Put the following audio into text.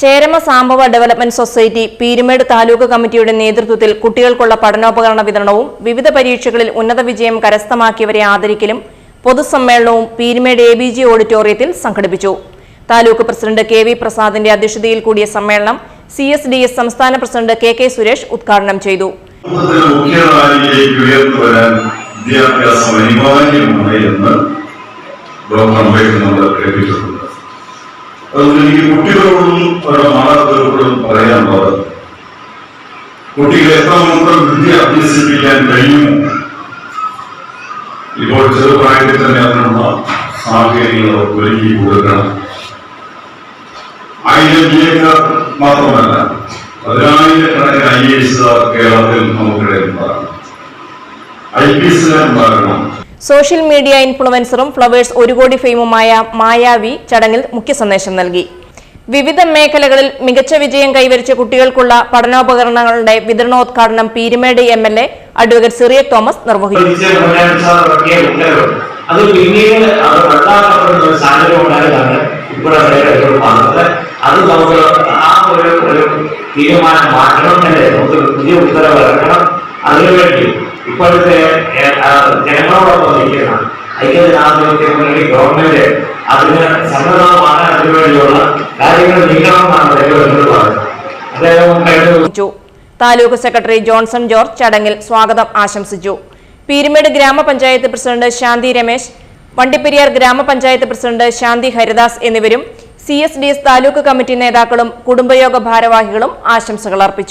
ചേരമ Sambhava development society Peermade taluk കമ്മിറ്റിയുടെ നേതൃത്വത്തിൽ കുട്ടികൾക്കുള്ള പഠനോപകരണ വിതരണവും വിവിധ പരീക്ഷകളിൽ ഉന്നത വിജയം കരസ്ഥമാക്കിയവരെ ആദരിക്കലും പൊതുസമ്മേളനവും പീരുമേട് ABG ഓഡിറ്റോറിയത്തിൽ സംഘടിപ്പിച്ചു. താലൂക്ക് പ്രസിഡന്റ് KV പ്രസാദിന്റെ അധ്യക്ഷതയിൽ കൂടിയ സമ്മേളനം CSDS സംസ്ഥാന പ്രസിഡന്റ് KK സുരേഷ് ഉദ്ഘാടനം ചെയ്തു. കുട്ടികളോടും മാതാപിതാക്കളോടും പറയാനുള്ളത്, കുട്ടികളെ എത്രമാത്രം വിദ്യ അഭ്യസിപ്പിക്കാൻ കഴിയുമോ? ഇപ്പോൾ ചെറുപ്രായത്തിൽ തന്നെ അതിനുള്ള സാഹചര്യങ്ങൾ ഒരുക്കി കൊടുക്കണം. 1000 ജില്ലക്കാർ മാത്രമല്ല, 10,000കണക്കിന് IAS കേരളത്തിൽ നമുക്കിടയിലുണ്ടാകണം, IPS ഉണ്ടാകണം. സോഷ്യൽ മീഡിയ ഇൻഫ്ലുവൻസറും ഫ്ലവേഴ്സ് 1 കോടി ഫെയിമുമായ മായാവി ചടങ്ങിൽ മുഖ്യ സന്ദേശം നൽകി. വിവിധ മേഖലകളിൽ മികച്ച വിജയം കൈവരിച്ച കുട്ടികൾക്കുള്ള പഠനോപകരണങ്ങളുടെ വിതരണോദ്ഘാടനം പീരുമേട് MLA അഡ്വക്കേറ്റ് സിറിയക് തോമസ് നിർവഹിച്ചു. അതിനുവേണ്ടി ഇപ്പോഴത്തെ ജനങ്ങളോടൊപ്പം നിൽക്കുന്ന ഐക്യജനാധിപത്യ മുന്നണി ഗവൺമെന്റ് അതിന് സന്നദ്ധമാണ്, അതിനുവേണ്ടിയുള്ള കാര്യങ്ങൾ നീക്കണമെന്നാണ് അദ്ദേഹം. താലൂക്ക് സെക്രട്ടറി ജോൺസൺ ജോർജ് ചടങ്ങിൽ സ്വാഗതം ആശംസിച്ചു. പീരുമേട് ഗ്രാമപഞ്ചായത്ത് പ്രസിഡന്റ് ശാന്തി രമേശ്, വണ്ടിപ്പെരിയാർ ഗ്രാമപഞ്ചായത്ത് പ്രസിഡന്റ് ശാന്തി ഹരിദാസ് എന്നിവരും CSDS താലൂക്ക് കമ്മിറ്റി നേതാക്കളും കുടുംബയോഗ ഭാരവാഹികളും ആശംസകൾ അർപ്പിച്ചു.